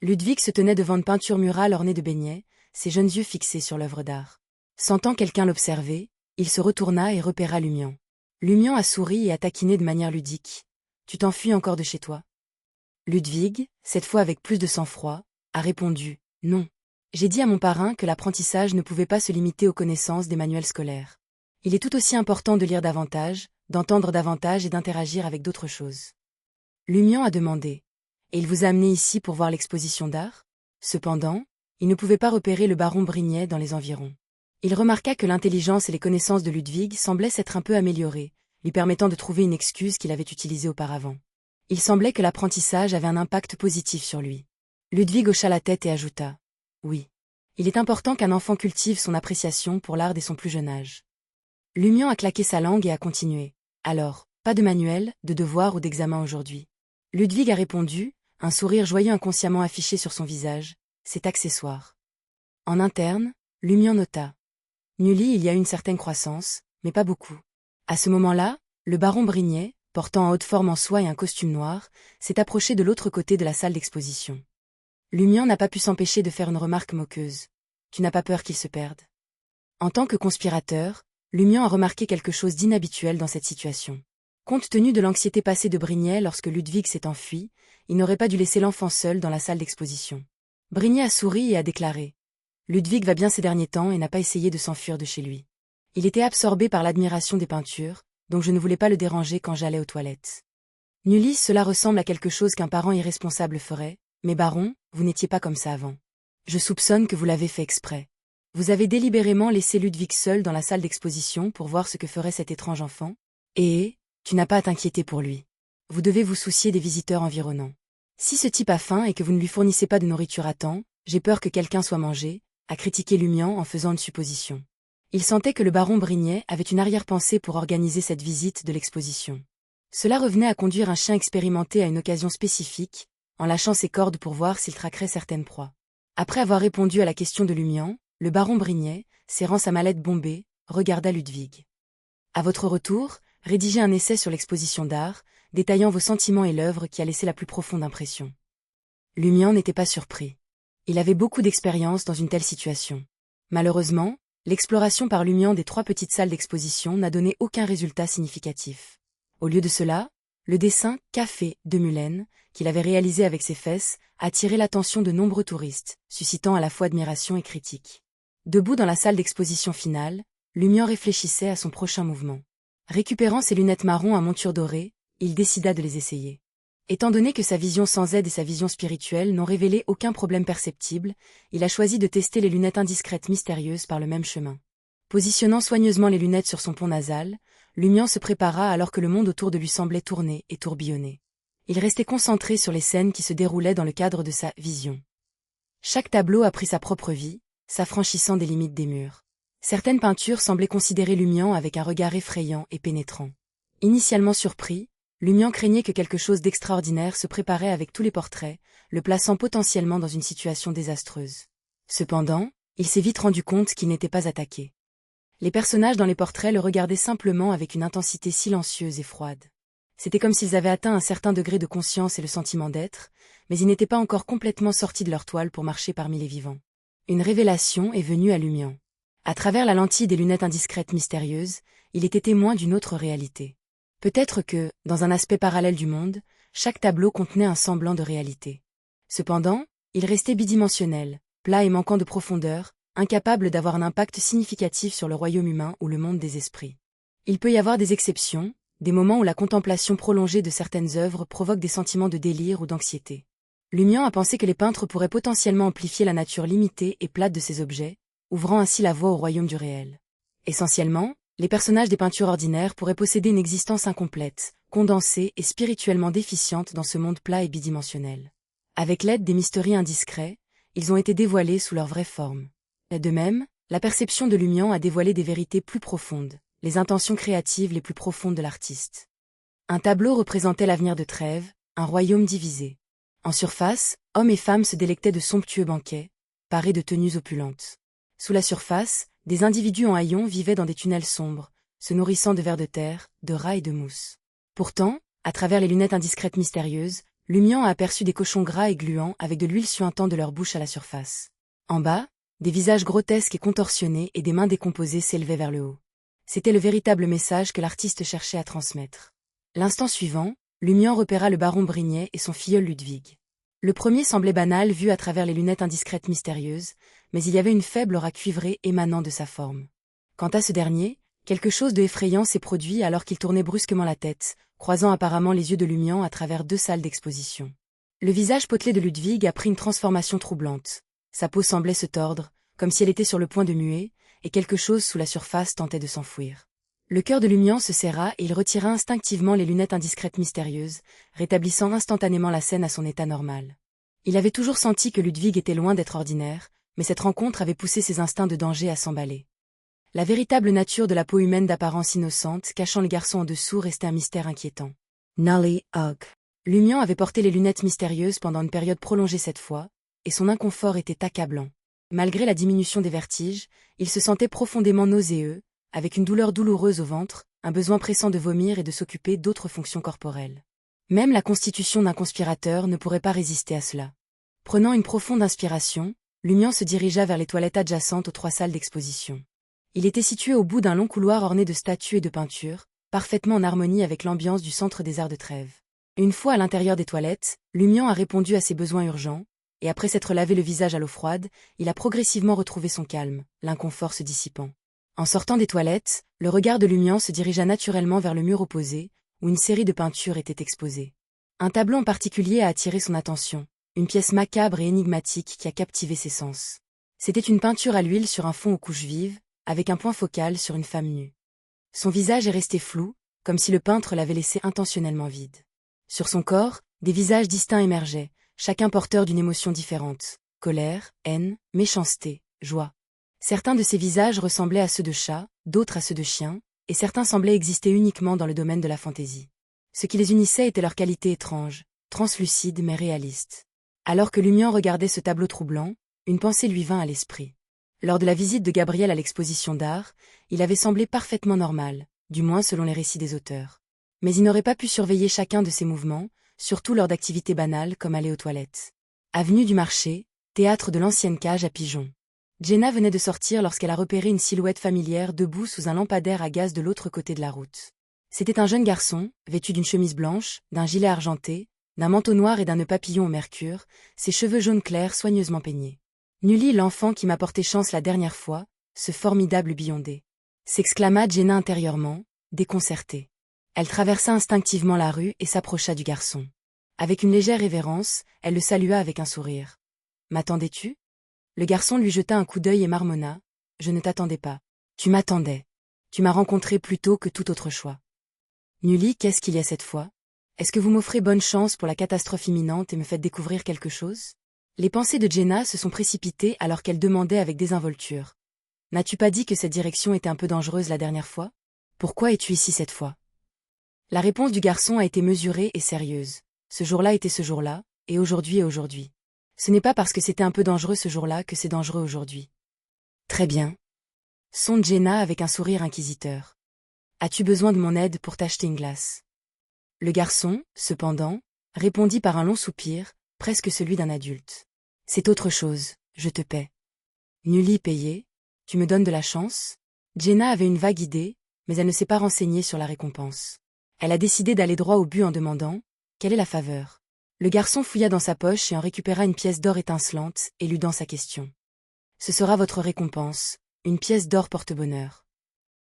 Ludwig se tenait devant une peinture murale ornée de beignets, ses jeunes yeux fixés sur l'œuvre d'art. Sentant quelqu'un l'observer, il se retourna et repéra Lumian. Lumian a souri et a taquiné de manière ludique. « Tu t'enfuis encore de chez toi ?» Ludwig, cette fois avec plus de sang-froid, a répondu « Non. J'ai dit à mon parrain que l'apprentissage ne pouvait pas se limiter aux connaissances des manuels scolaires. Il est tout aussi important de lire davantage, d'entendre davantage et d'interagir avec d'autres choses. » Lumian a demandé « Et il vous a amené ici pour voir l'exposition d'art ?» Cependant, il ne pouvait pas repérer le baron Brignet dans les environs. Il remarqua que l'intelligence et les connaissances de Ludwig semblaient s'être un peu améliorées, lui permettant de trouver une excuse qu'il avait utilisée auparavant. Il semblait que l'apprentissage avait un impact positif sur lui. Ludwig hocha la tête et ajouta « Oui. Il est important qu'un enfant cultive son appréciation pour l'art dès son plus jeune âge. » Lumian a claqué sa langue et a continué « Alors, pas de manuel, de devoir ou d'examen aujourd'hui. » Ludwig a répondu, un sourire joyeux inconsciemment affiché sur son visage « C'est accessoire. » En interne, Lumian nota « Nully, il y a une certaine croissance, mais pas beaucoup. » À ce moment-là, le baron Brignet, portant en haute forme en soie et un costume noir, s'est approché de l'autre côté de la salle d'exposition. Lumian n'a pas pu s'empêcher de faire une remarque moqueuse. « Tu n'as pas peur qu'il se perde ?» En tant que conspirateur, Lumian a remarqué quelque chose d'inhabituel dans cette situation. Compte tenu de l'anxiété passée de Brignet lorsque Ludwig s'est enfui, il n'aurait pas dû laisser l'enfant seul dans la salle d'exposition. Brignet a souri et a déclaré « Ludwig va bien ces derniers temps et n'a pas essayé de s'enfuir de chez lui. Il était absorbé par l'admiration des peintures, donc je ne voulais pas le déranger quand j'allais aux toilettes. » Nully, cela ressemble à quelque chose qu'un parent irresponsable ferait, mais baron, vous n'étiez pas comme ça avant. Je soupçonne que vous l'avez fait exprès. Vous avez délibérément laissé Ludwig seul dans la salle d'exposition pour voir ce que ferait cet étrange enfant. Et, tu n'as pas à t'inquiéter pour lui. Vous devez vous soucier des visiteurs environnants. Si ce type a faim et que vous ne lui fournissez pas de nourriture à temps, j'ai peur que quelqu'un soit mangé, a critiqué Lumian en faisant une supposition. Il sentait que le baron Brignet avait une arrière-pensée pour organiser cette visite de l'exposition. Cela revenait à conduire un chien expérimenté à une occasion spécifique, en lâchant ses cordes pour voir s'il traquerait certaines proies. Après avoir répondu à la question de Lumian, le baron Brignet, serrant sa mallette bombée, regarda Ludwig. « À votre retour, rédigez un essai sur l'exposition d'art, détaillant vos sentiments et l'œuvre qui a laissé la plus profonde impression. » Lumian n'était pas surpris. Il avait beaucoup d'expérience dans une telle situation. Malheureusement, l'exploration par Lumian des 3 petites salles d'exposition n'a donné aucun résultat significatif. Au lieu de cela, le dessin « Café » de Mullen, qu'il avait réalisé avec ses fesses, a attiré l'attention de nombreux touristes, suscitant à la fois admiration et critique. Debout dans la salle d'exposition finale, Lumian réfléchissait à son prochain mouvement. Récupérant ses lunettes marron à monture dorée, il décida de les essayer. Étant donné que sa vision sans aide et sa vision spirituelle n'ont révélé aucun problème perceptible, il a choisi de tester les lunettes indiscrètes mystérieuses par le même chemin. Positionnant soigneusement les lunettes sur son pont nasal, Lumian se prépara alors que le monde autour de lui semblait tourner et tourbillonner. Il restait concentré sur les scènes qui se déroulaient dans le cadre de sa vision. Chaque tableau a pris sa propre vie, s'affranchissant des limites des murs. Certaines peintures semblaient considérer Lumian avec un regard effrayant et pénétrant. Initialement surpris, Lumian craignait que quelque chose d'extraordinaire se préparait avec tous les portraits, le plaçant potentiellement dans une situation désastreuse. Cependant, il s'est vite rendu compte qu'il n'était pas attaqué. Les personnages dans les portraits le regardaient simplement avec une intensité silencieuse et froide. C'était comme s'ils avaient atteint un certain degré de conscience et le sentiment d'être, mais ils n'étaient pas encore complètement sortis de leur toile pour marcher parmi les vivants. Une révélation est venue à Lumian. À travers la lentille des lunettes indiscrètes mystérieuses, il était témoin d'une autre réalité. Peut-être que, dans un aspect parallèle du monde, chaque tableau contenait un semblant de réalité. Cependant, il restait bidimensionnel, plat et manquant de profondeur, incapable d'avoir un impact significatif sur le royaume humain ou le monde des esprits. Il peut y avoir des exceptions, des moments où la contemplation prolongée de certaines œuvres provoque des sentiments de délire ou d'anxiété. Lumian a pensé que les peintres pourraient potentiellement amplifier la nature limitée et plate de ces objets, ouvrant ainsi la voie au royaume du réel. Essentiellement, les personnages des peintures ordinaires pourraient posséder une existence incomplète, condensée et spirituellement déficiente dans ce monde plat et bidimensionnel. Avec l'aide des mysteries indiscrets, ils ont été dévoilés sous leur vraie forme. De même, la perception de Lumian a dévoilé des vérités plus profondes, les intentions créatives les plus profondes de l'artiste. Un tableau représentait l'avenir de Trêves, un royaume divisé. En surface, hommes et femmes se délectaient de somptueux banquets, parés de tenues opulentes. Sous la surface, des individus en haillons vivaient dans des tunnels sombres, se nourrissant de vers de terre, de rats et de mousse. Pourtant, à travers les lunettes indiscrètes mystérieuses, Lumion a aperçu des cochons gras et gluants avec de l'huile suintant de leur bouche à la surface. En bas, des visages grotesques et contorsionnés et des mains décomposées s'élevaient vers le haut. C'était le véritable message que l'artiste cherchait à transmettre. L'instant suivant, Lumion repéra le baron Brignet et son filleul Ludwig. Le premier semblait banal vu à travers les lunettes indiscrètes mystérieuses, mais il y avait une faible aura cuivrée émanant de sa forme. Quant à ce dernier, quelque chose de effrayant s'est produit alors qu'il tournait brusquement la tête, croisant apparemment les yeux de Lumion à travers 2 salles d'exposition. Le visage potelé de Ludwig a pris une transformation troublante. Sa peau semblait se tordre, comme si elle était sur le point de muer, et quelque chose sous la surface tentait de s'enfouir. Le cœur de Lumion se serra et il retira instinctivement les lunettes indiscrètes mystérieuses, rétablissant instantanément la scène à son état normal. Il avait toujours senti que Ludwig était loin d'être ordinaire, mais cette rencontre avait poussé ses instincts de danger à s'emballer. La véritable nature de la peau humaine d'apparence innocente cachant le garçon en dessous restait un mystère inquiétant. Nolly Hogg. Lumion avait porté les lunettes mystérieuses pendant une période prolongée cette fois, et son inconfort était accablant. Malgré la diminution des vertiges, il se sentait profondément nauséeux, avec une douleur douloureuse au ventre, un besoin pressant de vomir et de s'occuper d'autres fonctions corporelles. Même la constitution d'un conspirateur ne pourrait pas résister à cela. Prenant une profonde inspiration, Lumion se dirigea vers les toilettes adjacentes aux 3 salles d'exposition. Il était situé au bout d'un long couloir orné de statues et de peintures, parfaitement en harmonie avec l'ambiance du Centre des Arts de Trèves. Une fois à l'intérieur des toilettes, Lumion a répondu à ses besoins urgents, et après s'être lavé le visage à l'eau froide, il a progressivement retrouvé son calme, l'inconfort se dissipant. En sortant des toilettes, le regard de Lumion se dirigea naturellement vers le mur opposé, où une série de peintures était exposée. Un tableau en particulier a attiré son attention, une pièce macabre et énigmatique qui a captivé ses sens. C'était une peinture à l'huile sur un fond aux couches vives, avec un point focal sur une femme nue. Son visage est resté flou, comme si le peintre l'avait laissé intentionnellement vide. Sur son corps, des visages distincts émergeaient, chacun porteur d'une émotion différente, colère, haine, méchanceté, joie. Certains de ces visages ressemblaient à ceux de chats, d'autres à ceux de chiens, et certains semblaient exister uniquement dans le domaine de la fantaisie. Ce qui les unissait était leur qualité étrange, translucide mais réaliste. Alors que Lumion regardait ce tableau troublant, une pensée lui vint à l'esprit. Lors de la visite de Gabriel à l'exposition d'art, il avait semblé parfaitement normal, du moins selon les récits des auteurs. Mais il n'aurait pas pu surveiller chacun de ses mouvements, surtout lors d'activités banales comme aller aux toilettes. Avenue du Marché, théâtre de l'ancienne cage à pigeons. Jenna venait de sortir lorsqu'elle a repéré une silhouette familière debout sous un lampadaire à gaz de l'autre côté de la route. C'était un jeune garçon, vêtu d'une chemise blanche, d'un gilet argenté, d'un manteau noir et d'un nœud papillon au mercure, ses cheveux jaunes clairs soigneusement peignés. Nully, l'enfant qui m'a porté chance la dernière fois, ce formidable Biondé, s'exclama Jenna intérieurement, déconcertée. Elle traversa instinctivement la rue et s'approcha du garçon. Avec une légère révérence, elle le salua avec un sourire. « M'attendais-tu » Le garçon lui jeta un coup d'œil et marmonna. « Je ne t'attendais pas. Tu m'attendais. Tu m'as rencontré plus tôt que tout autre choix. » Nully, qu'est-ce qu'il y a cette fois? Est-ce que vous m'offrez bonne chance pour la catastrophe imminente et me faites découvrir quelque chose? Les pensées de Jenna se sont précipitées alors qu'elle demandait avec désinvolture. « N'as-tu pas dit que cette direction était un peu dangereuse la dernière fois? Pourquoi es-tu ici cette fois ?» La réponse du garçon a été mesurée et sérieuse. Ce jour-là était ce jour-là, et aujourd'hui est aujourd'hui. Ce n'est pas parce que c'était un peu dangereux ce jour-là que c'est dangereux aujourd'hui. Très bien. Sonde Jenna avec un sourire inquisiteur. As-tu besoin de mon aide pour t'acheter une glace? Le garçon, cependant, répondit par un long soupir, presque celui d'un adulte. C'est autre chose, je te paie. Nully payé, tu me donnes de la chance? Jenna avait une vague idée, mais elle ne s'est pas renseignée sur la récompense. Elle a décidé d'aller droit au but en demandant « Quelle est la faveur ?» Le garçon fouilla dans sa poche et en récupéra une pièce d'or étincelante, éludant sa question. « Ce sera votre récompense, une pièce d'or porte-bonheur. »